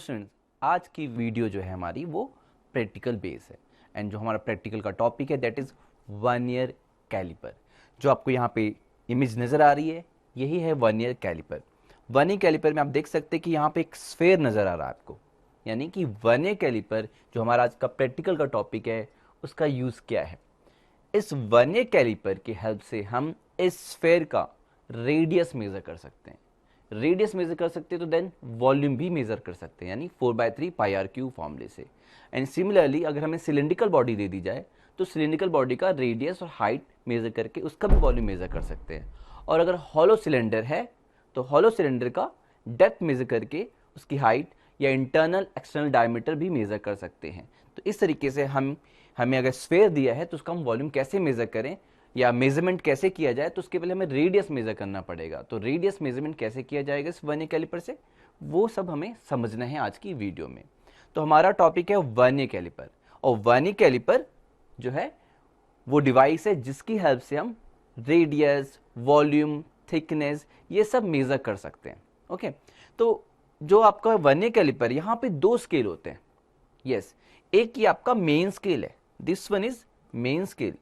Students, आज की video जो है हमारी वो प्रैक्टिकल बेस है एंड जो हमारा प्रैक्टिकल का टॉपिक है दैट इज वर्नियर कैलिपर। जो आपको यहाँ पे इमेज नज़र आ रही है यही है वर्नियर कैलिपर। वर्नियर कैलिपर में आप देख सकते हैं कि यहाँ पे एक स्फेयर नज़र आ रहा है आपको, यानी कि वर्नियर कैलिपर जो हमारा आज का प्रैक्टिकल का टॉपिक है उसका यूज़ क्या है। इस वर्नियर कैलिपर की हेल्प से हम इस स्फेयर का रेडियस मेजर कर सकते हैं। रेडियस मेजर कर सकते हैं तो देन वॉल्यूम भी मेजर कर सकते हैं, यानी 4/3 पाई आर क्यू फॉर्मूले से। एंड सिमिलरली अगर हमें सिलेंड्रिकल बॉडी दे दी जाए तो सिलेंड्रिकल बॉडी का रेडियस और हाइट मेजर करके उसका भी वॉल्यूम मेजर कर सकते हैं। और अगर हॉलो सिलेंडर है तो हॉलो सिलेंडर का डेप्थ मेजर करके उसकी हाइट या इंटरनल एक्सटर्नल डायमीटर भी मेजर कर सकते हैं। तो इस तरीके से हमें अगर स्फेयर दिया है तो उसका हम वॉल्यूम कैसे मेजर करें या मेजरमेंट कैसे किया जाए, तो उसके पहले हमें रेडियस मेजर करना पड़ेगा। तो रेडियस मेजरमेंट कैसे किया जाएगा इस वर्नियर कैलिपर से, वो सब हमें समझना है आज की वीडियो में। तो हमारा टॉपिक है वर्नियर कैलिपर, और वर्नियर कैलिपर जो है वो डिवाइस है जिसकी हेल्प से हम रेडियस, वॉल्यूम, थिकनेस ये सब मेजर कर सकते हैं। ओके, तो जो आपका वर्नियर कैलिपर, यहाँ पे दो स्केल होते हैं। यस, एक ये आपका मेन स्केल है, this one is main scale.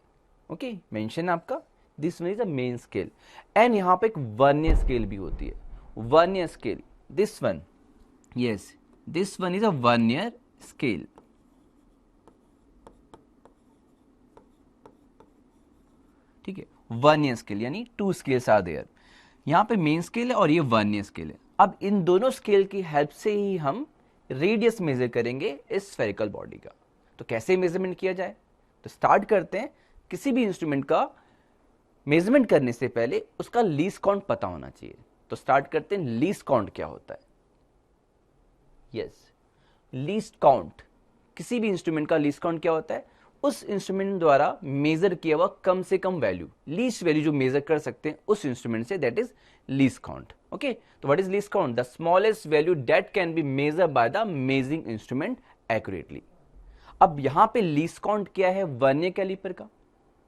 Okay, mention आपका this one is a main scale. And यहाँ पे एक वर्नियर स्केल भी होती है, vernier scale, this one, yes this one is a vernier scale. ठीक है, वर्नियर स्केल यानी टू स्केल्स आर देयर। यहाँ पे मेन स्केल है और ये वर्नियर स्केल है। अब इन दोनों स्केल की हेल्प से ही हम रेडियस मेजर करेंगे इस स्फेरिकल बॉडी का। तो कैसे मेजरमेंट किया जाए, तो स्टार्ट करते हैं। किसी भी इंस्ट्रूमेंट का मेजरमेंट करने से पहले उसका लीस्ट काउंट पता होना चाहिए। तो स्टार्ट करते हैं, लीस्ट काउंट क्या होता है। यस, लीस्ट काउंट, किसी भी इंस्ट्रूमेंट का लीस्ट काउंट क्या होता है, उस इंस्ट्रूमेंट द्वारा मेजर किया हुआ कम से कम वैल्यू, लीस्ट वैल्यू जो मेजर कर सकते हैं उस इंस्ट्रूमेंट से, that is least count. Okay, तो what is least count, the smallest value that can be measure by the measuring instrument accurately. अब यहां पे लीस्ट काउंट क्या है वर्नियर कैलिपर का।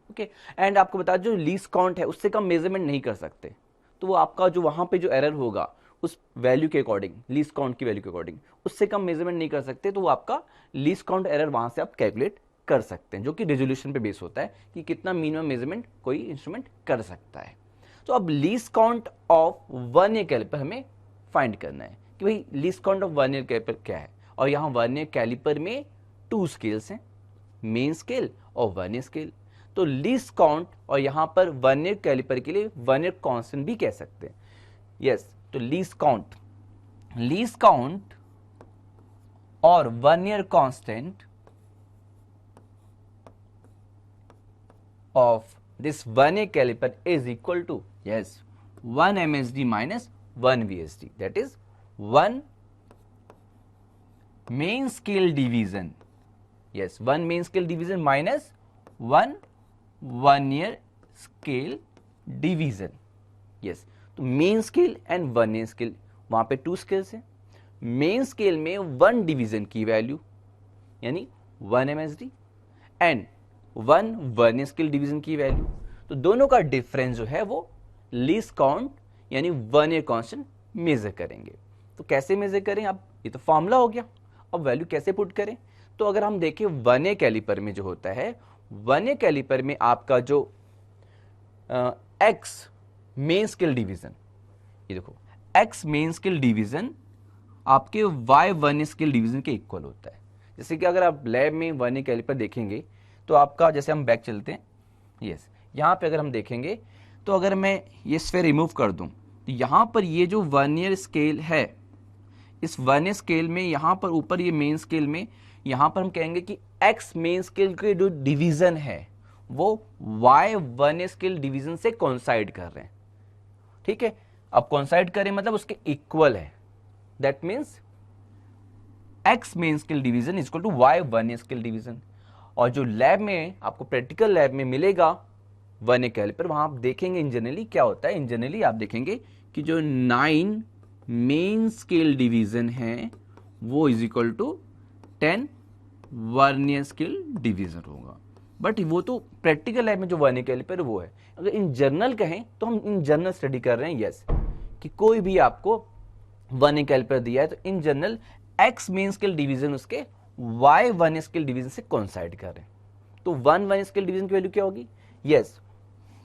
ओके, एंड आपको बता, जो लीस्ट काउंट है उससे कम मेजरमेंट नहीं कर सकते, तो वो आपका जो वहां पे जो एरर होगा उस वैल्यू के अकॉर्डिंग, लीस्ट काउंट की वैल्यू के अकॉर्डिंग उससे कम मेजरमेंट नहीं कर सकते, तो वो आपका लीस्ट काउंट एरर वहां से आप कैलकुलेट कर सकते हैं, जो कि रेजोल्यूशन पे बेस होता है कि कितना मिनिमम मेजरमेंट कोई इंस्ट्रूमेंट कर सकता है। तो अब least count of vernier caliper हमें फाइंड करना है कि भाई least count of vernier caliper क्या है। और यहाँ वर्नियर कैलिपर में टू स्केल्स हैं, मेन स्केल और वर्नियर स्केल। तो लीस्ट काउंट और यहां पर वर्नियर कैलिपर के लिए वर्नियर कांस्टेंट भी कह सकते हैं। यस, तो लीस्ट काउंट और vernier constant of this vernier caliper is equal to, yes, 1 MSD minus 1 VSD, that is 1 main scale division, yes 1 main scale division minus 1 vernier scale division. Yes, तो main scale and vernier scale, वहां पे two scales हैं। Main scale में 1 division की value यानी 1 MSD and 1 vernier scale division की value, तो दोनों का डिफरेंस जो है वो लीस्ट काउंट यानी वर्नियर कांस्टेंट मेजर करेंगे। तो कैसे मेजर करें, अब ये तो फॉर्मूला हो गया, अब वैल्यू कैसे पुट करें। तो अगर हम देखें वर्नियर कैलिपर में जो होता है, वर्नियर कैलिपर में आपका जो एक्स मेन स्केल डिवीजन, ये देखो एक्स मेन स्केल डिवीजन आपके वाई वर्नियर स्केल डिवीजन के इक्वल होता है। जैसे कि अगर आप लैब में वर्नियर कैलिपर देखेंगे तो आपका, जैसे हम बैक चलते हैं, यस यहाँ पे अगर हम देखेंगे तो अगर मैं ये स्फेयर रिमूव कर दूं तो यहाँ पर ये जो वर्नियर स्केल है, इस वर्नियर स्केल में यहाँ पर ऊपर ये मेन स्केल में, यहाँ पर हम कहेंगे कि एक्स मेन स्केल के जो डिवीजन है वो वाई वर्नियर स्केल डिवीजन से कोइंसाइड कर रहे हैं। ठीक है, अब कोइंसाइड करें मतलब उसके इक्वल है, that means X main scale division is equal to Y vernier scale division. और जो लैब में आपको प्रैक्टिकल लैब में मिलेगा वर्नियर कैलिपर, वहां आप देखेंगे इन जनरली क्या होता है, इन जनरली आप देखेंगे कि जो 9 मेन स्केल डिवीजन है वो is equal to 10 vernier scale division होगा। बट वो तो प्रैक्टिकल लाइफ में जो वर्नियर कैलिपर वो है। अगर इन जनरल कहें तो हम इन जनरल स्टडी कर रहे हैं, यस, कि कोई भी आपको वर्नियर कैलिपर दिया है तो in general x main scale division उसके y वन स्केल डिवीजन से कोइंसाइड कर रहे हैं। तो वन स्केल डिवीजन की वैल्यू क्या होगी? यस,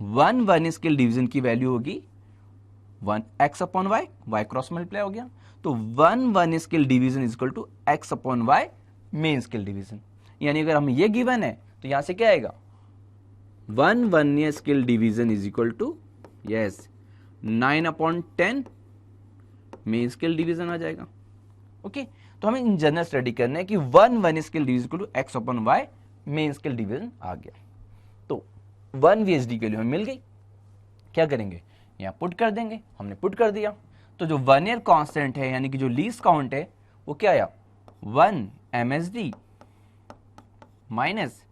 वन स्केल डिवीजन की वैल्यू होगी 1x upon Y, Y cross multiply हो गया। तो one scale division is equal to x upon Y main scale division. यानी अगर हम ये गिवन है तो यहां से क्या आएगा? One scale division is equal to yes 9/10 main scale division आ जाएगा। ओके, तो हमें इन जनरल स्टडी करना है कि one scale division equal to x upon Y main scale division आ गया। तो वन VSD की वैल्यू हमें मिल गई। क्या करेंगे? यहां पुट कर देंगे। हमने पुट कर दिया तो जो 1 ईयर कांस्टेंट है यानी कि जो लीस्ट काउंट है वो क्या आया? 1 MSD minus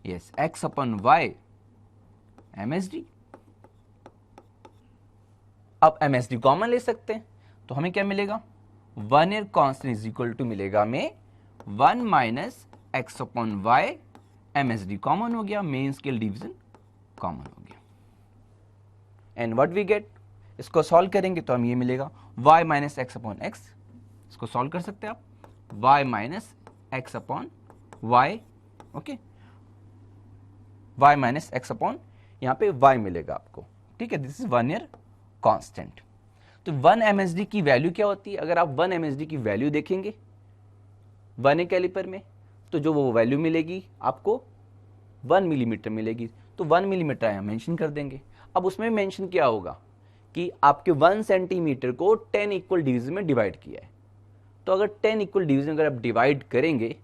yes x upon Y MSD। अब MSD कॉमन ले सकते हैं तो हमें क्या मिलेगा? 1 ईयर कांस्टेंट इज इक्वल टू मिलेगा हमें 1 minus x upon Y MSD common हो गया, मेन स्केल डिवीजन कॉमन हो गया। And what we get? इसको सॉल्व करेंगे तो हम ये मिलेगा y minus X upon X. इसको सॉल्व कर सकते हैं आप, y minus X upon Y. Okay, y minus X upon यहाँ पे y मिलेगा आपको। ठीक है, दिस इज 1 ईयर कांस्टेंट। तो 1 MSD की वैल्यू क्या होती है? अगर आप 1 MSD की वैल्यू देखेंगे 1 ईयर कैलिपर में तो जो वो वैल्यू मिलेगी आपको 1 मिलीमीटर मिलेगी। तो 1 मिलीमीटर यहाँ मेंशन कर देंगे। अब उसमें मेंशन क्या होगा कि आपके 1 सेंटीमीटर को 10 इक्वल डिवीजन में डिवाइड किया है। तो अगर 10 इक्वल डिवीजन अगर आप डिवाइड करेंगे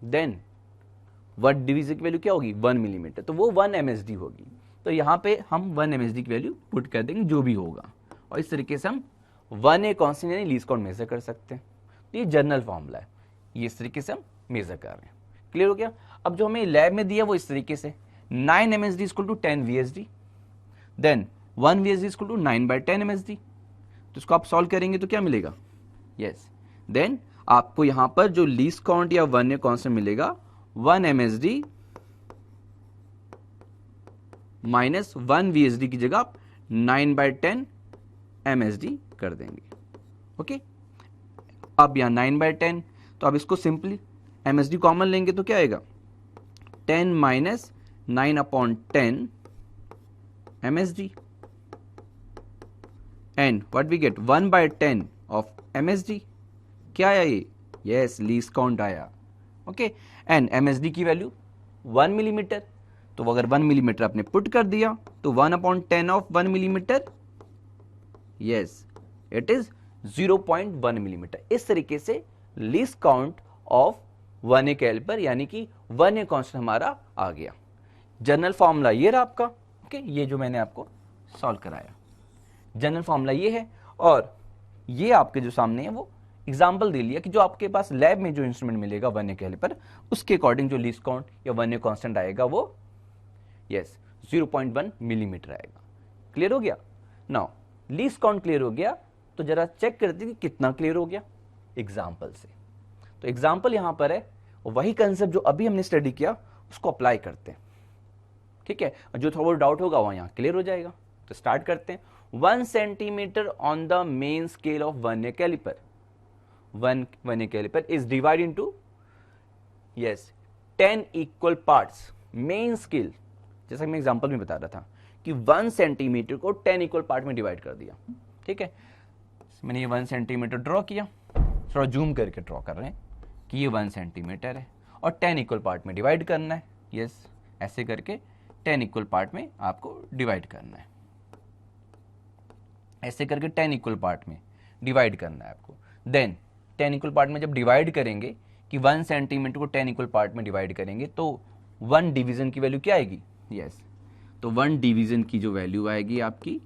देन वट डिवीजन की वैल्यू क्या होगी? 1 मिलीमीटर, तो वो 1 MSD होगी। तो यहाँ पे हम 1 MSD की वैल्यू पुट कर देंगे जो भी होगा, और इस तरीके से हम 1 ए कांस्टेंट यानी लीस्ट काउंट मेजर कर सकते हैं। तो ये जनरल फॉर्मूला है, ये इस तरीके से हम मेजर कर रहे हैं। क्लियर हो गया? अब जो हमें लैब में दिया वो इस तरीके से 9 MSD equal to 10 VSD, then 1 VSD equal to 9/10 MSD। तो इसको आप सॉल्व करेंगे तो क्या मिलेगा? यस, देन आपको यहां पर जो लीस्ट काउंट या 1 ईयर कांस्टेंट मिलेगा 1 MSD माइनस 1 VSD की जगह आप 9/10 MSD कर देंगे। ओके, अब यहां 9/10 तो अब इसको सिंपली MSD कॉमन लेंगे तो क्या आएगा? 10 minus 9/10 MSD and what we get 1/10 of MSD। क्या आया ये? यस, लीस्ट काउंट आया। ओके, एंड MSD की वैल्यू 1 मिलीमीटर। तो अगर 1 मिलीमीटर आपने पुट कर दिया तो 1/10 of 1 millimetre, yes it is 0.1 millimetre. इस तरीके से least count of 1 a calliper यानी कि 1 ए कांस्टेंट हमारा आ गया। जनरल फॉर्मूला ये रहा आपका। ओके, ये जो मैंने आपको सॉल्व कराया जनरल फॉर्मूला ये है, और ये आपके जो सामने है वो एग्जाम्पल दे लिया कि जो आपके पास लैब में जो इंस्ट्रूमेंट मिलेगा 1 ए कैलिपर उसके अकॉर्डिंग जो लीस्ट काउंट या 1 ए कांस्टेंट आएगा वो यस 0.1 मिलीमीटर आएगा। क्लियर हो गया? नाउ लीस्ट काउंट क्लियर हो गया तो जरा चेक करते हैं कि कितना क्लियर हो गया एग्जाम्पल से। तो एग्जाम्पल यहां पर है, वही कंसेप्ट जो अभी हमने स्टडी किया उसको अप्लाई करते हैं। ठीक है, जो थोड़ा बहुत डाउट होगा वह यहां क्लियर हो जाएगा। तो स्टार्ट करते हैं। 1 centimetre on the main scale of 1 a calliper, 1 a calliper is divide into yes 10 equal parts. Main scale जैसा मैं एग्जांपल में बता रहा था कि 1 सेंटीमीटर को 10 इक्वल पार्ट में डिवाइड कर दिया। ठीक है, मैंने ये 1 सेंटीमीटर ड्रॉ किया, थोड़ा जूम करके ड्रॉ कर रहे हैं कि ये 1 सेंटीमीटर है और 10 इक्वल पार्ट में डिवाइड करना है। यस, ऐसे करके 10 इक्वल पार्ट में आपको डिवाइड करना है, ऐसे करके 10 इक्वल पार्ट में डिवाइड करना है आपको। देन 10 इक्वल पार्ट में जब डिवाइड करेंगे कि 1 सेंटीमीटर को 10 इक्वल पार्ट में डिवाइड करेंगे तो 1 डिवीजन की वैल्यू क्या आएगी? यस, तो 1 डिवीजन की जो वैल्यू आएगी आपकी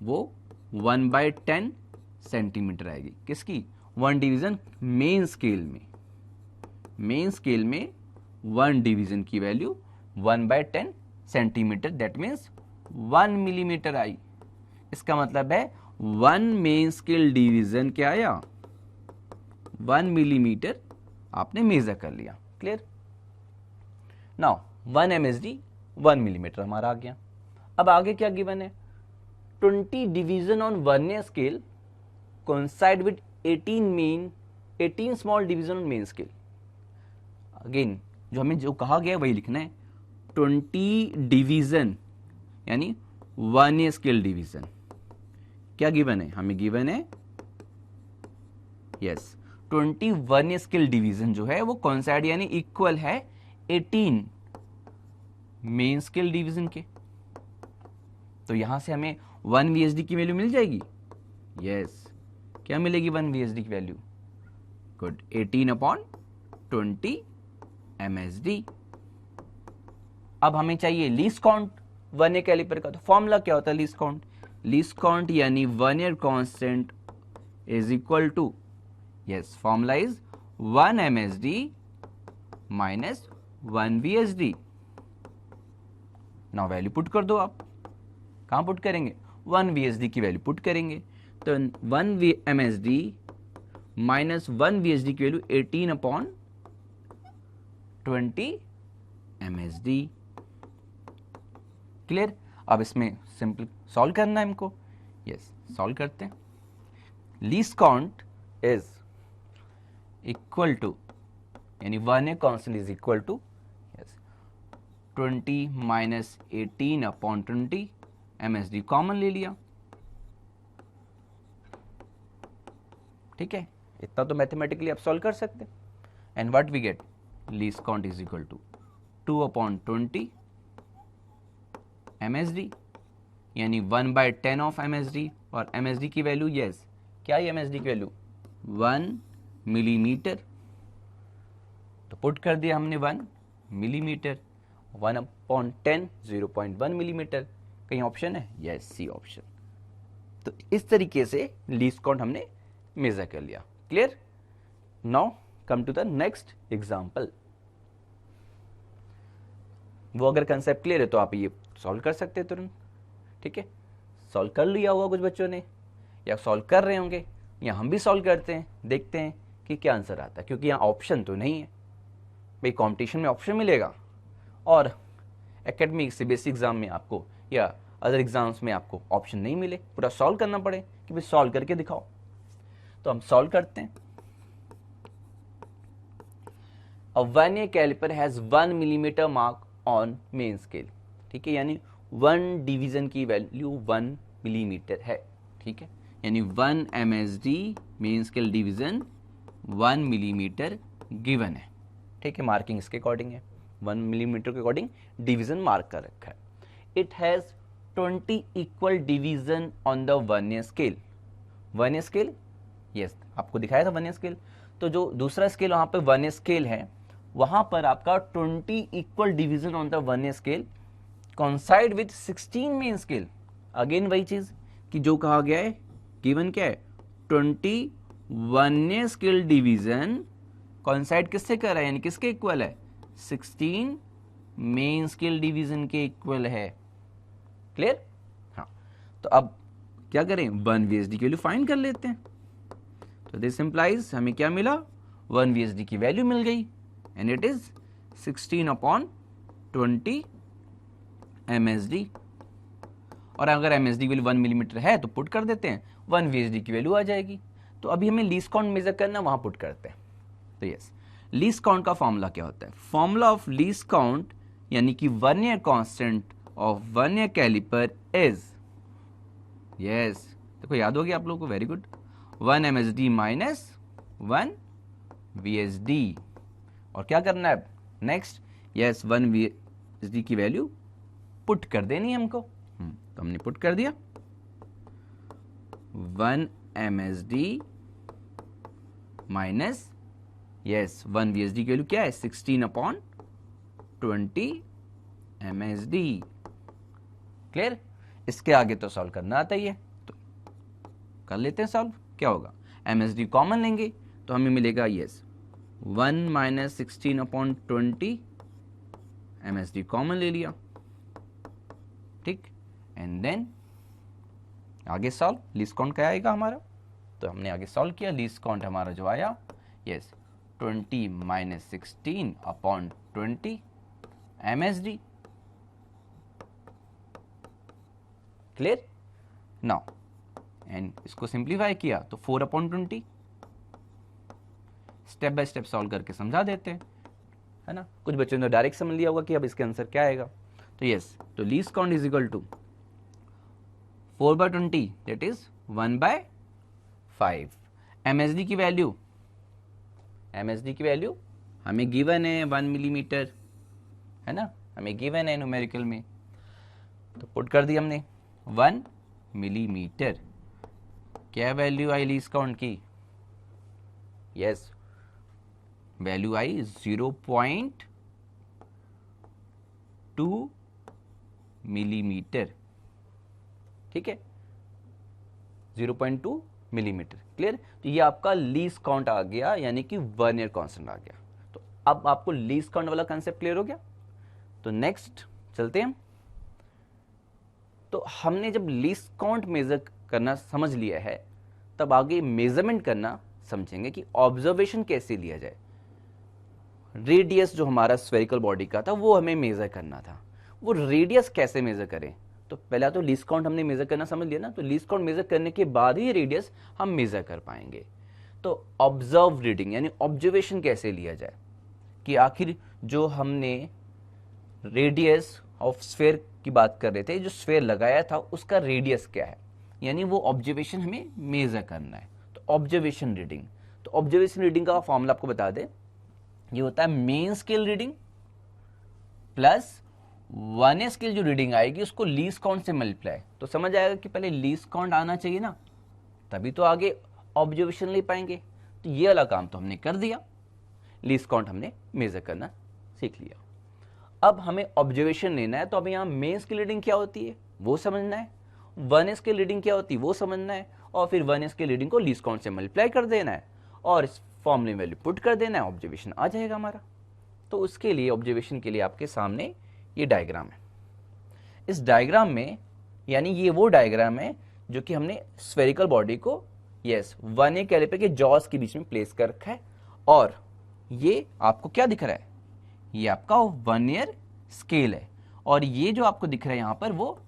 वो 1/10 सेंटीमीटर आएगी। किसकी? 1 डिवीजन मेन स्केल में। मेन स्केल में 1 डिवीजन की value 1/10 centimetre, that means 1 millimetre आई। इसका मतलब है 1 मेन स्केल डिवीजन क्या आया? 1 मिलीमीटर आपने मेजर कर लिया। क्लियर? नाउ 1 MSD 1 मिलीमीटर हमारा आ गया। अब आगे क्या गिवन है? 20 division on 1 a scale coincide with 18 mean 18 small division on main scale. Again जो हमें जो कहा गया है वही लिखना है, 20 डिवीजन यानी 1 स्केल डिवीजन। क्या गिवन है हमें? गिवन है यस 21 स्केल डिवीजन जो है वो कौन सा यानी इक्वल है 18 मेन स्केल डिवीजन के। तो यहां से हमें 1 VSD की वैल्यू मिल जाएगी। यस क्या मिलेगी 1 VSD की वैल्यू? Good, 18/20 MSD। अब हमें चाहिए लीस्ट काउंट 1 ईयर कैलिपर का। तो फॉर्मूला क्या होता है लीस्ट काउंट? लीस्ट काउंट यानी 1 ईयर constant is equal to, yes formula is 1 MSD minus 1 VSD। Now value put कर दो आप। कहां पुट करेंगे? 1 VSD की वैल्यू पुट करेंगे। तो 1 MSD माइनस 1 VSD की वैल्यू 18/20 MSD। क्लियर? अब इसमें सिंपल सॉल्व करना है हमको। यस सॉल्व करते हैं। Least count is equal to यानी 1 ईयर constant is equal to 20 minus 18/20 MSD common ले लिया। ठीक है, इतना तो मैथमेटिकली आप सॉल्व कर सकते हैं। And what we get? Least count is equal to 2/20 MSD यानी 1/10 ऑफ MSD। और MSD की वैल्यू यस क्या है MSD की वैल्यू? 1 मिलीमीटर। तो पुट कर दिया हमने 1 मिलीमीटर। 1/10 0.1 मिलीमीटर। कहीं ऑप्शन है? Yes C option. तो इस तरीके से लीस्ट काउंट हमने मेजर कर लिया। Clear? Now come to the next example. वो अगर कंसेप्ट क्लियर है तो आप ये सॉल्व कर सकते हैं तुरंत। ठीक है, सॉल्व कर लिया होगा कुछ बच्चों ने या सॉल्व कर रहे होंगे, या हम भी सॉल्व करते हैं, देखते हैं कि क्या आंसर आता है। क्योंकि यहाँ ऑप्शन तो नहीं है भाई, कंपटीशन में ऑप्शन मिलेगा और एकेडमिक सीबीएसई एग्जाम में आपको या अदर एग्जाम्स में आपको ऑप्शन नहीं मिले, पूरा सॉल्व करना पड़े कि भाई सॉल्व करके दिखाओ। तो हम सॉल्व करते हैं। A 1 ईयर calliper has 1 millimetre mark on main scale. ठीक है, यानी 1 डिवीजन की वैल्यू 1 मिलीमीटर है। ठीक है, यानी 1 MSD main scale division 1 millimetre given है। ठीक है, मार्किंग इसके अकॉर्डिंग है, 1 मिलीमीटर के अकॉर्डिंग डिवीजन मार्क कर रखा है। It has 20 equal division on the 1 year scale. 1 year scale yes आपको दिखाया था 1 ईयर स्केल। तो जो दूसरा स्केल वहां पे 1 ईयर स्केल है, वहां पर आपका 20 equal division on the 1 year scale कॉन्साइड with 16 main scale. Again वही चीज कि जो कहा गया है, गिवन क्या है? 20 1 ईयर स्केल डिवीजन कॉन्साइड किससे कर रहा है, यानी किसके इक्वल है? 16 मेन स्केल डिवीजन के इक्वल है। क्लियर? हाँ, तो अब क्या करें? 1 VSD की वैल्यू फाइंड कर लेते हैं। तो दिस इंप्लाइज हमें क्या मिला? 1 VSD की वैल्यू मिल गई एंड इट इज 16/20 MSD। और अगर MSD की वैल्यू 1 मिलीमीटर है तो पुट कर देते हैं, 1 VSD की वैल्यू आ जाएगी। तो अभी हमें लीस्ट काउंट मेजर करना, वहां पुट करते हैं। तो यस, लीस्ट काउंट का फॉर्मूला क्या होता है? फॉर्मूला ऑफ लीस्ट काउंट यानी कि 1 ईयर कांस्टेंट ऑफ 1 ईयर कैलिपर इज, यस देखो याद हो गया आप लोगों को, very good, 1 MSD minus 1 VSD। और क्या करना है अब नेक्स्ट? यस 1 VSD की वैल्यू पुट कर देनी है हमको। तो हमने पुट कर दिया 1 MSD माइनस यस 1 VSD की वैल्यू क्या है? 16/20 MSD। क्लियर? इसके आगे तो सॉल्व करना आता ही है, तो कर लेते हैं सॉल्व। क्या होगा? MSD कॉमन लेंगे तो हमें मिलेगा यस 1 माइनस 16/20 MSD कॉमन ले लिया। ठीक, एंड देन आगे सॉल्व। लीस्ट काउंट क्या आएगा हमारा? तो हमने आगे सॉल्व किया, लीस्ट काउंट हमारा जो आया yes 20 minus 16/20 MSD। Clear? Now and इसको सिंप्लीफाई किया तो 4/20 स्टेप बाय स्टेप सॉल्व करके समझा देते हैं, है ना। कुछ बच्चों ने डायरेक्ट समझ लिया होगा कि अब इसके आंसर क्या आएगा। तो यस, तो least count is equal to 4/20 that is 1/5। MSD की वैल्यू, हमें गिवन है 1 मिलीमीटर, है ना, हमें गिवन है न्यूमेरिकल में, तो पुट कर दी हमने 1 मिलीमीटर। क्या वैल्यू आई लीस्ट काउंट की? यस, वैल्यू आई 0.2 मिलीमीटर, ठीक है, 0.2 मिलीमीटर। क्लियर? तो ये आपका लीस्ट काउंट आ गया, यानी कि वर्नियर कांस्टेंट आ गया। तो अब आपको लीस्ट काउंट वाला कंसेप्ट क्लियर हो गया। तो नेक्स्ट चलते हैं। तो हमने जब लीस्ट काउंट मेजर करना समझ लिया है, तब आगे मेजरमेंट करना समझेंगे कि ऑब्जर्वेशन कैसे लिया जाए। रेडियस जो हमारा स्फेरिकल बॉडी का था वो हमें मेजर करना था, वो रेडियस कैसे मेजर करें? तो पहला तो लीस्ट काउंट हमने मेजर करना समझ लिया ना, तो लीस्ट काउंट मेजर करने के बाद ही रेडियस हम मेजर कर पाएंगे। तो ऑब्जर्व रीडिंग यानी ऑब्जर्वेशन कैसे लिया जाए, कि आखिर जो हमने रेडियस ऑफ स्फेयर की बात कर रहे थे, जो स्फेयर लगाया था उसका रेडियस क्या है, यानी वो ऑब्जर्वेशन हमें मेजर करना है। तो ऑब्जर्वेशन रीडिंग, तो ऑब्जर्वेशन रीडिंग का फॉर्मूला आपको बता दें, ये होता है main scale reading plus 1 scale जो रीडिंग आएगी उसको लीस्ट काउंट से मल्टीप्लाई। तो समझ आएगा कि पहले लीस्ट काउंट आना चाहिए ना, तभी तो आगे ऑब्जर्वेशन ले पाएंगे। तो ये वाला काम तो हमने कर दिया, लीस्ट काउंट हमने मेजर करना सीख लिया। अब हमें ऑब्जर्वेशन लेना है, तो अब यहाँ मेन स्केल रीडिंग क्या होती है वो समझना है, 1 स्केल रीडिंग क्या होती है वो समझना है, और फिर 1 स्केल रीडिंग को लीस्ट काउंट से मल्टीप्लाई कर देना है और इस फॉर्मूले में वैल्यू पुट कर देना है, ऑब्जर्वेशन आ जाएगा हमारा। तो उसके लिए ऑब्जर्वेशन के लिए आपके सामने ये डायग्राम है। इस डायग्राम में, यानी ये वो डायग्राम है जो कि हमने स्फेरिकल बॉडी को 1 कैलिपर के जॉस के बीच में प्लेस कर रखा है, और ये आपको क्या दिख रहा है, ये आपका वर्नियर स्केल है, और ये जो आपको दिख रहा है यहां पर वो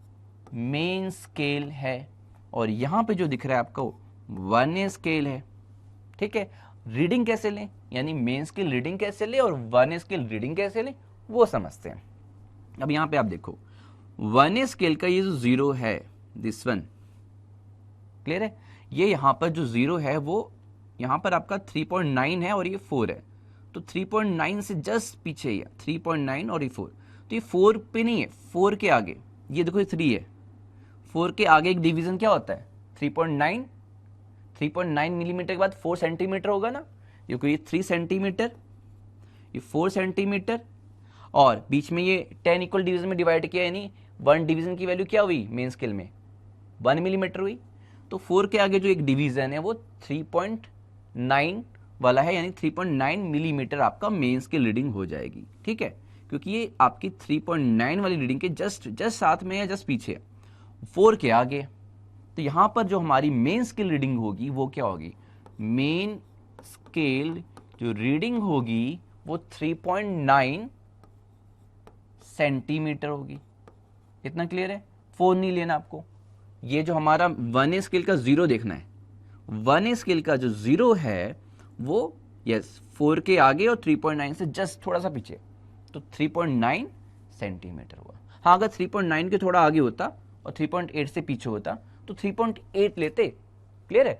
मेन स्केल है, और यहां पे जो दिख रहा है आपको वर्नियर स्केल है। ठीक है, रीडिंग कैसे लें, यानी मेन स्केल रीडिंग कैसे लें और 1 स्केल रीडिंग कैसे लें वो समझते हैं। अब यहां पे आप देखो 1 स्केल का ये जो 0 है, दिस वन, क्लियर है, ये यहां पर जो 0 है वो यहां पर आपका 3.9 है और ये 4 है, तो 3.9 से जस्ट पीछे ही है 3.9 और ये 4, तो ये 4 पे नहीं है, 4 के आगे ये देखो ये 3 है, 4 के आगे एक डिवीजन क्या होता है 3.9 मिलीमीटर के बाद 4 सेंटीमीटर होगा ना, ये 3 सेंटीमीटर, ये 4 सेंटीमीटर, और बीच में ये 10 इक्वल डिवीजन में डिवाइड किया, यानी 1 डिवीजन की वैल्यू क्या हुई मेन स्केल में 1 मिलीमीटर हुई। तो 4 के आगे जो एक डिवीजन है वो 3.9 वाला है, यानी 3.9 मिलीमीटर आपका मेन स्केल रीडिंग हो जाएगी। ठीक है, क्योंकि ये आपकी 3.9 वाली रीडिंग के जस्ट साथ में है, जस्ट पीछे है, 4 के आगे। तो यहां पर जो हमारी मेन स्केल रीडिंग होगी वो क्या होगी, मेन स्केल जो रीडिंग होगी वो 3.9 सेंटीमीटर होगी। इतना क्लियर है, 4 नहीं लेना आपको, ये जो हमारा 1 स्केल का 0 देखना है, 1 स्केल का जो 0 है वो 4 के आगे और 3.9 से जस्ट थोड़ा सा पीछे, तो 3.9 सेंटीमीटर हुआ। हाँ, अगर 3.9 के थोड़ा आगे होता और 3.8 से पीछे होता तो 3.8 लेते। क्लियर है,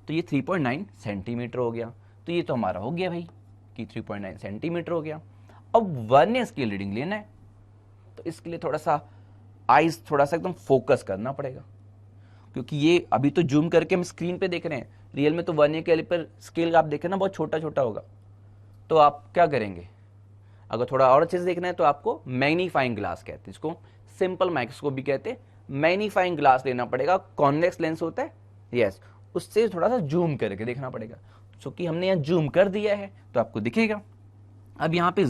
तो ये 3.9 सेंटीमीटर हो गया, तो ये तो हमारा हो गया भाई कि 3.9 सेंटीमीटर हो गया। अब 1 स्केल रीडिंग लेना है, तो इसके लिए थोड़ा सा आइज थोड़ा सा एकदम फोकस करना पड़ेगा, क्योंकि ये अभी तो जूम करके हम स्क्रीन पे देख रहे हैं, रियल में तो 1 कैलिपर स्केल आप देखें ना बहुत छोटा छोटा होगा। तो आप क्या करेंगे, अगर थोड़ा और अच्छे से देखना है तो आपको मैग्नीफाइंग ग्लास कहते हैं, इसको सिंपल माइक्रोस्कोप भी कहते हैं, मैग्नीफाइंग ग्लास लेना पड़ेगा, कॉन्वेक्स लेंस होता है, यस, उससे थोड़ा सा जूम करके देखना पड़ेगा। क्योंकि हमने यहाँ जूम कर दिया है तो आपको दिखेगा। अब यहाँ पे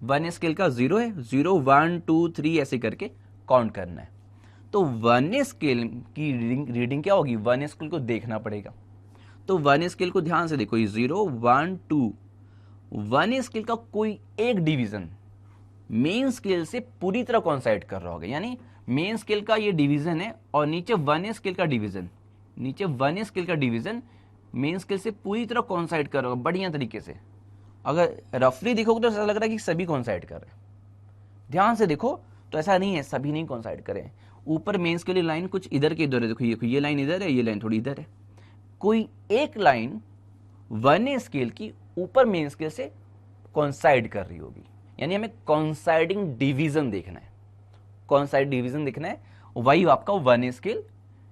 1 स्केल का 0 है, 0 1 2 3 ऐसे करके काउंट करना है। तो 1 स्केल की रीडिंग क्या होगी, 1 स्केल को देखना पड़ेगा। तो 1 स्केल को ध्यान से देखो, ये 0 1 2, 1 स्केल का कोई एक डिवीजन मेन स्केल से पूरी तरह कॉन्साइड कर रहा होगा, यानी मेन स्केल का ये डिवीजन है और नीचे 1 स्केल का डिवीजन, नीचे 1 स्केल का डिवीजन मेन स्केल से पूरी तरह कॉन्साइड कर रहा होगा बढ़िया तरीके से। अगर रफली देखोगे तो ऐसा लग रहा है कि सभी कॉन्साइड कर रहे हैं, ध्यान से देखो तो ऐसा नहीं है, सभी नहीं कॉन्साइड करें। ऊपर मेन स्केल लाइन कुछ इधर के इधर है, देखो ये लाइन इधर है, ये लाइन थोड़ी इधर है। कोई एक लाइन वन स्केल की ऊपर मेन स्केल से कॉन्साइड कर रही होगी, यानी हमें कॉन्साइडिंग डिवीजन देखना है, कॉन्साइड डिवीजन देखना है, वही आपका वन स्केल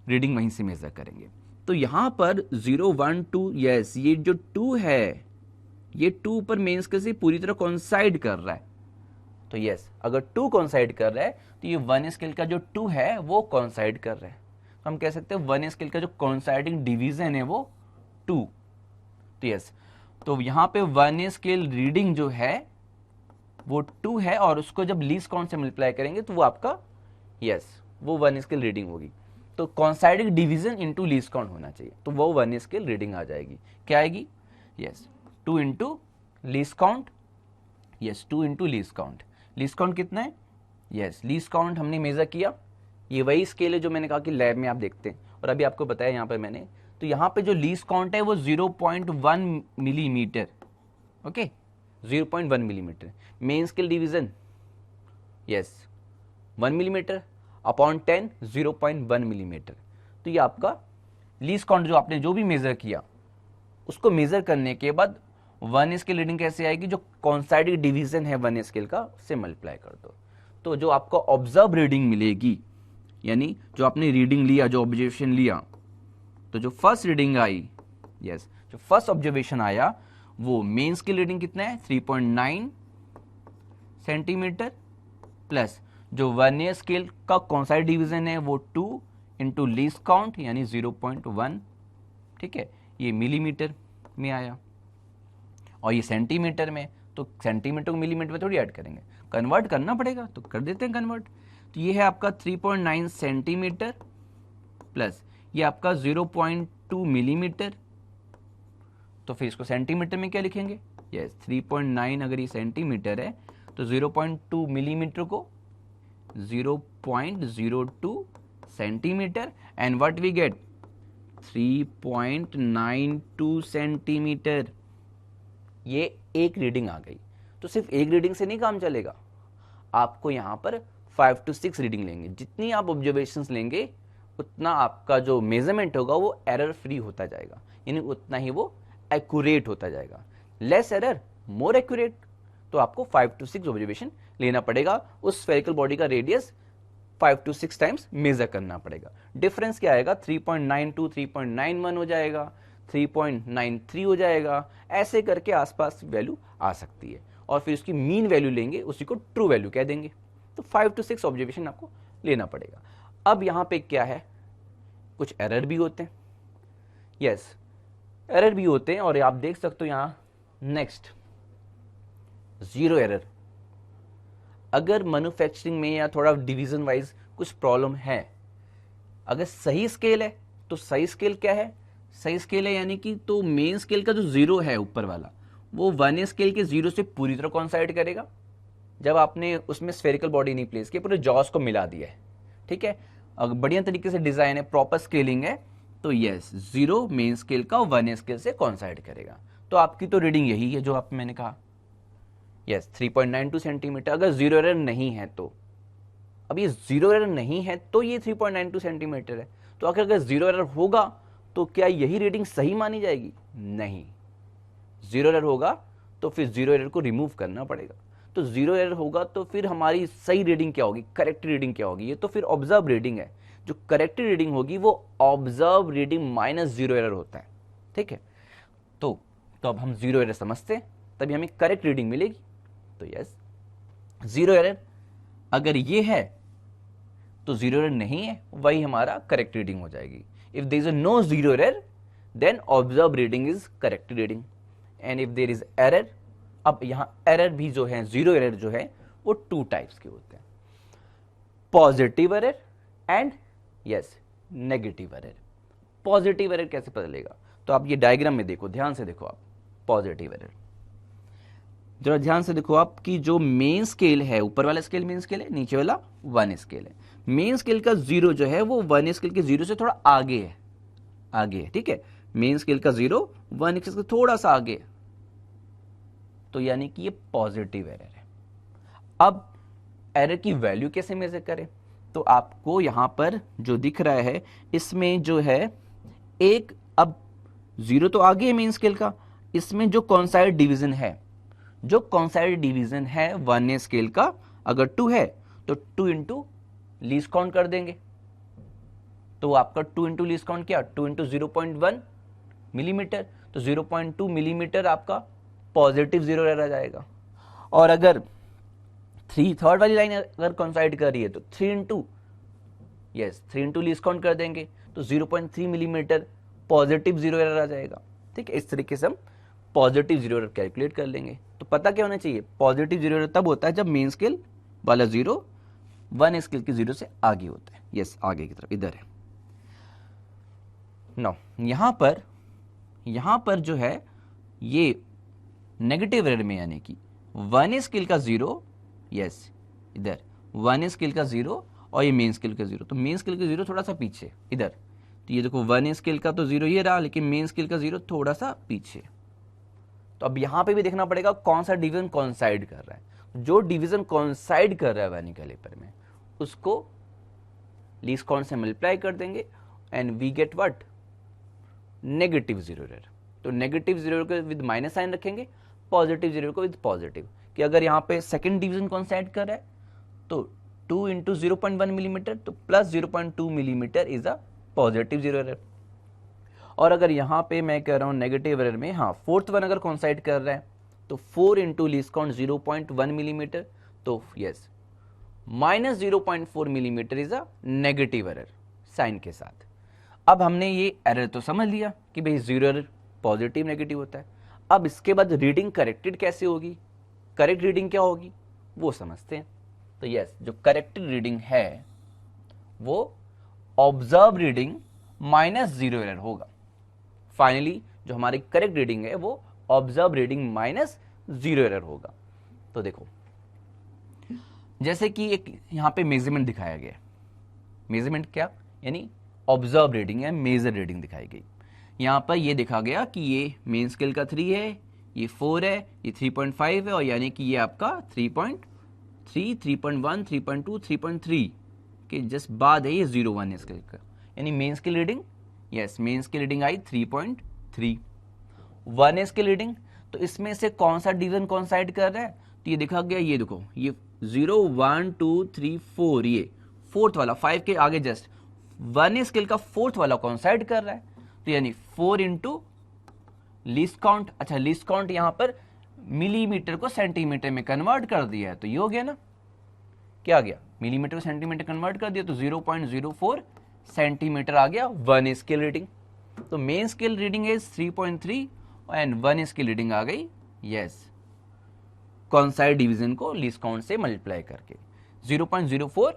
रीडिंग वहीं से मेजर करेंगे। तो यहां पर 0 1 2, यस ये जो 2 है, ये 2 ऊपर मेन स्केल से पूरी तरह कॉन्साइड कर रहा है। तो यस, अगर 2 कॉन्साइड कर रहा है तो ये वन स्केल का जो 2 है वो कॉन्साइड कर रहा है। तो हम कह सकते हैं वन स्केल का जो कॉन्साइडिंग डिवीजन है वो 2। तो यस, तो यहां पे वन स्केल रीडिंग जो है वो 2 है, और उसको जब लीस्ट काउंट से मल्टीप्लाई करेंगे तो वो आपका यस वो वन स्केल रीडिंग होगी। तो coinciding division into least count होना चाहिए, तो वो वन स्केल रीडिंग आ जाएगी। क्या आएगी? Yes 2 into least count, yes 2 into least count. Least count कितना है? यस लीस्ट काउंट हमने मेजर किया, ये वही स्केल है जो मैंने कहा कि लैब में आप देखते हैं, और अभी आपको बताया यहाँ पे मैंने। तो यहाँ पे जो लीस्ट काउंट है वो 0.1 millimetre, okay 0.1 millimetre. Main scale division yes 1 millimetre upon 10 0.1 millimetre. तो ये आपका लीस्ट काउंट जो आपने जो भी मेजर किया उसको मेजर करने के बाद वन स्केल रीडिंग कैसे आएगी? जो कॉन्साइडिंग डिवीजन है वन स्केल का उससे मल्टीप्लाई कर दो, तो जो आपको ऑब्जर्व रीडिंग मिलेगी, यानी जो आपने रीडिंग लिया, जो ऑब्जर्वेशन लिया, तो जो फर्स्ट रीडिंग आई, यस जो फर्स्ट ऑब्जर्वेशन आया वो मेन स्केल रीडिंग कितना है? 3.9 सेंटीमीटर, प्लस जो वन ईयर स्केल का कॉन्साइड डिवीजन है वो 2 इंटू लीस्ट काउंट यानी 0.1, ठीक है, ये मिलीमीटर में आया, और ये सेंटीमीटर में, तो सेंटीमीटर को मिलीमीटर में थोड़ी ऐड करेंगे, कन्वर्ट करना पड़ेगा, तो कर देते हैं कन्वर्ट। तो ये है आपका 3.9 सेंटीमीटर प्लस ये आपका 0.2 मिलीमीटर। तो फिर इसको सेंटीमीटर में क्या लिखेंगे? यस 3.9 अगर ये सेंटीमीटर है तो 0.2 मिलीमीटर को 0.02 centimetre, and what we get 3.92 centimetre. ये एक रीडिंग आ गई। तो सिर्फ एक रीडिंग से नहीं काम चलेगा, आपको यहां पर 5 to 6 रीडिंग लेंगे। जितनी आप ऑब्जर्वेशंस लेंगे उतना आपका जो मेजरमेंट होगा वो एरर फ्री होता जाएगा, यानी उतना ही वो एक्यूरेट होता जाएगा। लेस एरर मोर एक्यूरेट, तो आपको 5 to 6 ऑब्जर्वेशन लेना पड़ेगा। उस स्फेरिकल बॉडी का रेडियस 5 to 6 टाइम्स मेजर करना पड़ेगा। डिफरेंस क्या आएगा? 3.92 3.91 हो जाएगा, 3.93 हो जाएगा, ऐसे करके आसपास वैल्यू आ सकती है, और फिर उसकी मीन वैल्यू लेंगे, उसी को ट्रू वैल्यू कह देंगे। तो 5 to 6 ऑब्जर्वेशन आपको लेना पड़ेगा। अब यहां पे क्या है, कुछ एरर भी होते हैं, यस एरर भी होते हैं, और आप देख सकते हो यहां नेक्स्ट 0 एरर। अगर मैन्युफैक्चरिंग में या थोड़ा डिवीजन वाइज कुछ प्रॉब्लम है, अगर सही स्केल है तो सही स्केल क्या है? सही स्केल है यानी कि तो मेन स्केल का जो 0 है ऊपर वाला वो वन स्केल के 0 से पूरी तरह कॉन्साइड करेगा। जब आपने उसमें स्फेरिकल बॉडी नहीं प्लेस की, पूरे जॉस को मिला दिया है, ठीक है, अगर बढ़िया तरीके से डिजाइन है, प्रॉपर स्केलिंग है, तो यस 0 मेन स्केल का वन स्केल से कॉन्साइड करेगा। तो आपकी तो रीडिंग यही है जो आप मैंने कहा, यस 3.92 सेंटीमीटर। अगर 0 एरर नहीं है तो, अब ये 0 एरर नहीं है तो ये 3.92 सेंटीमीटर है। तो अगर 0 एरर होगा तो क्या यही रीडिंग सही मानी जाएगी? नहीं, 0 एरर होगा तो फिर 0 एरर को रिमूव करना पड़ेगा। तो 0 एरर होगा तो फिर हमारी सही रीडिंग क्या होगी? करेक्ट रीडिंग क्या होगी? ये तो फिर ऑब्जर्व रीडिंग है। जो करेक्ट रीडिंग होगी वो ऑब्जर्व रीडिंग माइनस 0 एरर होता है, ठीक है। तो अब हम 0 एरर समझते हैं, तभी हमें करेक्ट रीडिंग मिलेगी। तो यस 0 एरर अगर ये है तो 0 एरर नहीं है, वही हमारा करेक्ट रीडिंग हो जाएगी। If there is no 0 error then observe reading is correct reading, and if there is error, अब यहां एरर भी जो है 0 एरर जो है वो 2 टाइप्स के होते हैं, positive error and yes negative error. Positive error कैसे पता चलेगा? तो आप ये डायग्राम में देखो, ध्यान से देखो आप, पॉजिटिव एरर जरा ध्यान से देखो आप कि जो मेन स्केल है, ऊपर वाला स्केल मेन स्केल है, नीचे वाला वन स्केल है। मेन स्केल का 0 जो है वो वन स्केल के 0 से थोड़ा आगे है, ठीक है, मेन स्केल का 0, 1 एक्सिस का थोड़ा सा आगे, तो यानी कि ये पॉजिटिव एरर है। अब एरर की वैल्यू कैसे मेजर करें? तो आपको यहां पर जो दिख रहा है इसमें जो है एक, अब 0 तो आगे है मेन स्केल का, इसमें जो कॉन्साइड डिवीजन है, जो कॉन्साइड डिवीजन है 1 स्केल का, अगर 2 है तो 2 इंटू लीस्ट काउंट कर देंगे। तो आपका 2 इंटू लीस्ट काउंट क्या, 2 इंटू 0.1 मिलीमीटर, तो 0.2 मिलीमीटर आपका पॉजिटिव 0 एरर आ जाएगा। और अगर थर्ड वाली लाइन अगर कॉन्साइड कर रही है तो 3 इंटू लीस्ट काउंट कर देंगे, तो 0.3 मिलीमीटर पॉजिटिव 0 एरर आ जाएगा। ठीक है, इस तरीके से हम पॉजिटिव 0 एरर कैलकुलेट कर लेंगे। तो पता क्या होना चाहिए, पॉजिटिव 0 एरर तब होता है जब मेन स्केल वाला 0 1 स्केल के 0 से आगे होता है। यस, आगे की तरफ इधर है। नो, यहां पर जो है ये नेगेटिव एरर में, यानी कि 1 स्केल का 0, यस इधर 1 स्केल का 0 और ये मेन स्केल का 0, तो मेन स्केल का 0 थोड़ा सा पीछे इधर, तो ये देखो 1 स्केल का तो 0 ये रहा, लेकिन मेन स्केल का 0 थोड़ा सा पीछे। तो अब यहां पे भी देखना पड़ेगा कौन सा डिवीजन कॉन्साइड कर रहा है। जो डिवीजन कॉन्साइड कर रहा है वानी कैलिपर में, उसको लीस्ट काउंट से मल्टीप्लाई कर देंगे and we get what, negative 0 error. तो नेगेटिव 0 को विद माइनस साइन रखेंगे, पॉजिटिव 0 को विद पॉजिटिव, कि अगर यहाँ पे सेकंड डिवीजन कॉन्साइड कर रहा है तो 2 इंटू 0.1 मिलीमीटर, तो plus 0.2 millimetre is a positive 0 error. और अगर यहाँ पे मैं कह रहा हूँ नेगेटिव एरर में, हाँ फोर्थ वन अगर कॉन्साइड कर रहा है तो 4 इंटू लीस्ट काउंट 0.1 मिलीमीटर, तो yes minus 0.4 millimetre is a negative error sign के साथ। अब हमने ये एरर तो समझ लिया कि भाई 0 एरर पॉजिटिव नेगेटिव होता है। अब इसके बाद रीडिंग करेक्टेड कैसे होगी, करेक्ट रीडिंग क्या होगी वो समझते हैं। तो यस, जो करेक्टेड रीडिंग है वो ऑब्जर्व रीडिंग माइनस 0 एरर होगा। फाइनली जो हमारी करेक्ट रीडिंग है वो ऑब्जर्व रीडिंग माइनस 0 एरर होगा। तो देखो, जैसे कि एक यहां पे मेजरमेंट दिखाया गया, मेजरमेंट क्या, यानी ऑब्जर्व रीडिंग है, मेजर रीडिंग दिखाई गई। यहां पर ये देखा गया कि ये मेन स्केल का 3 है, ये 4 है, ये 3.5 है, और यानी कि ये आपका 3.3, 3.1, 3.2, 3.3 के जस्ट बाद है ये 0.1 स्केल का, यानी main scale reading, yes main scale reading I 3.3। 1 scale reading, तो इसमें से कौन सा डिवीजन कॉन्साइड कर रहा है, तो ये देखा गया, ये देखो ये 0, 1, 2, 3, 4, ये फोर्थ वाला 5 के आगे जस्ट 1 स्केल का फोर्थ वाला कॉन्साइड कर रहा है, तो यानी 4 इंटू लीस्ट काउंट, अच्छा लीस्ट काउंट यहां पर मिलीमीटर को सेंटीमीटर में कन्वर्ट कर दिया है, तो ये हो गया ना, क्या आ गया, मिलीमीटर को सेंटीमीटर कन्वर्ट कर दिया, तो 0.04 सेंटीमीटर आ गया 1 स्केल रीडिंग। तो मेन स्केल रीडिंग है 3.3 एंड 1 स्केल रीडिंग आ गई, यस कॉन्साइड डिवीजन को लीस्ट काउंट से मल्टीप्लाई करके 0.04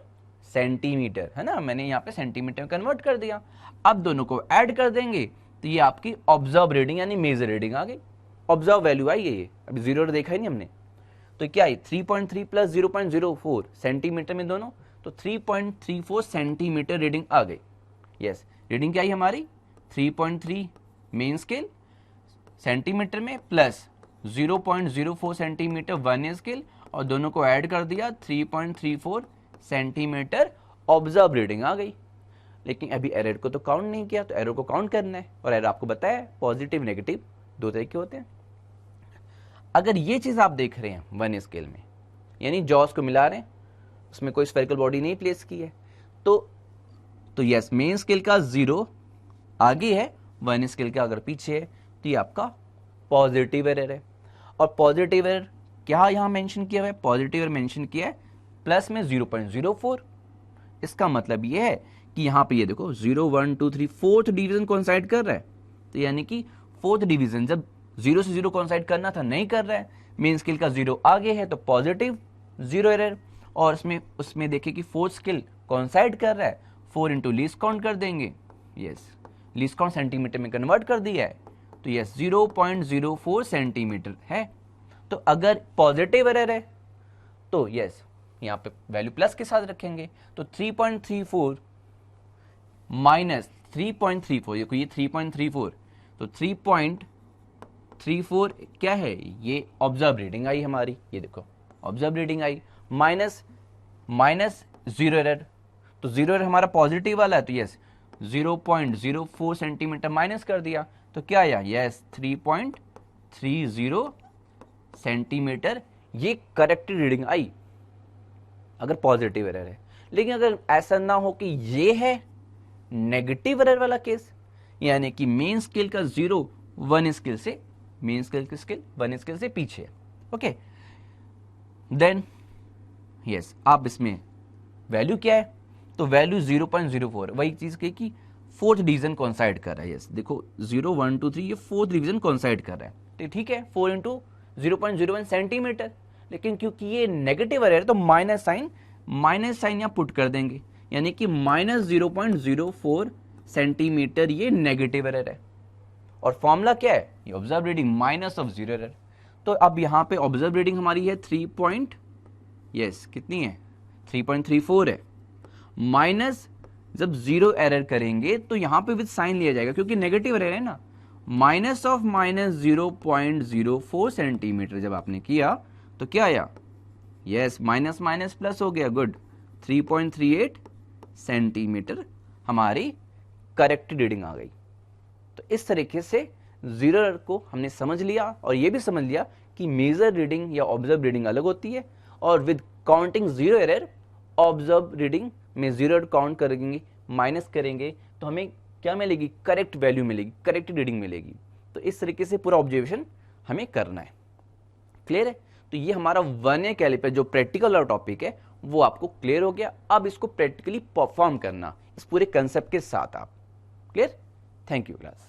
सेंटीमीटर, है ना, मैंने यहाँ पे सेंटीमीटर में कन्वर्ट कर दिया। अब दोनों को ऐड कर देंगे तो ये आपकी ऑब्जर्व रीडिंग यानी मेजर रीडिंग आ गई, ऑब्जर्व वैल्यू आई है ये, अभी 0 देखा ही नहीं हमने, तो क्या है 3.3 प्लस 0.04 सेंटीमीटर में दोनों, तो 3.34 सेंटीमीटर रीडिंग आ गई। यस, रीडिंग क्या आई हमारी 3.3 मेन स्केल सेंटीमीटर में प्लस 0.04 सेंटीमीटर 1 स्केल, और दोनों को ऐड कर दिया 3.34 सेंटीमीटर ऑब्जर्व रीडिंग आ गई। लेकिन अभी एरर को तो काउंट नहीं किया, तो एरर को काउंट करना है, और एरर आपको बताया पॉजिटिव नेगेटिव 2 तरह के होते हैं। अगर ये चीज आप देख रहे हैं 1 स्केल में, यानी जॉस को मिला रहे हैं, उसमें कोई स्फेरिकल बॉडी नहीं प्लेस की है, तो यस मेन स्केल का 0 आगे है, 1 स्केल का अगर पीछे है, तो ये आपका पॉजिटिव एरर है। और पॉजिटिव एरर क्या यहां मेंशन किया हुआ है, पॉजिटिव एरर मेंशन किया है प्लस में 0.04। इसका मतलब ये है कि यहां पे ये देखो 0, 1, 2, 3 फोर्थ डिवीजन कॉन्साइड कर रहा है, तो यानी कि फोर्थ डिवीजन जब 0 से 0 कॉन्साइड करना था नहीं कर रहा है, मेन स्केल का 0 आगे है तो पॉजिटिव 0 एरर। और उसमें देखिए कि फोर्थ स्केल कॉन्साइड कर रहा है, 4 इंटू लीस्ट काउंट कर देंगे, यस लीस्ट काउंट सेंटीमीटर में कन्वर्ट कर दिया है, तो यस 0.04 सेंटीमीटर है। तो अगर पॉजिटिव एरर है तो यस यहाँ पे वैल्यू प्लस के साथ रखेंगे, तो 3.34 माइनस 3.34, ये 3.34, तो 3.34 क्या है, ये ऑब्जर्व रीडिंग आई हमारी, ये देखो observe reading I, minus zero error, तो जीरो एरर हमारा पॉजिटिव वाला है, तो यस 0.04 सेंटीमीटर माइनस कर दिया, तो क्या आया, यस 3.30 सेंटीमीटर, ये करेक्ट रीडिंग आई अगर पॉजिटिव एरर है। लेकिन अगर ऐसा ना हो कि ये है नेगेटिव एरर वाला केस, यानी कि मेन स्केल का 0 1 स्केल से, मेन स्केल की स्केल 1 स्केल से पीछे है, ओके, देन यस आप इसमें वैल्यू क्या है, तो वैल्यू 0.04, वही चीज की फोर्थ डिवीजन कॉन्साइड कर रहा है, यस देखो 0 1 2 3 ये फोर्थ डिवीजन कॉन्साइड कर रहा है, तो ठीक है 4 इंटू 0.01 सेंटीमीटर, लेकिन क्योंकि ये नेगेटिव एरर है तो माइनस साइन यहाँ पुट कर देंगे, यानी कि माइनस 0.04 सेंटीमीटर ये नेगेटिव एरर है, और फॉर्मूला क्या है, ये observe reading minus of zero error, तो अब यहाँ पे ऑब्जर्व रीडिंग हमारी है 3.34 है, माइनस जब जीरो एरर करेंगे तो यहाँ पे विद साइन लिया जाएगा क्योंकि नेगेटिव एरर है ना, माइनस ऑफ माइनस 0.04 सेंटीमीटर जब आपने किया तो क्या आया, यस माइनस माइनस प्लस हो गया, गुड 3.38 सेंटीमीटर हमारी करेक्ट रीडिंग आ गई। तो इस तरीके से जीरो एरर को हमने समझ लिया और ये भी समझ लिया कि मेजर रीडिंग या ऑब्जर्व रीडिंग अलग होती है, और with counting zero error observe reading में जीरो एरर काउंट करेंगे, माइनस करेंगे तो हमें क्या मिलेगी, करेक्ट वैल्यू मिलेगी, करेक्ट रीडिंग मिलेगी। तो इस तरीके से पूरा ऑब्जर्वेशन हमें करना है, क्लियर है। तो ये हमारा वन ईयर कैलिपर जो प्रैक्टिकल वाला टॉपिक है वो आपको क्लियर हो गया। अब इसको प्रैक्टिकली परफॉर्म करना इस पूरे कंसेप्ट के साथ, आप क्लियर। Thank you class.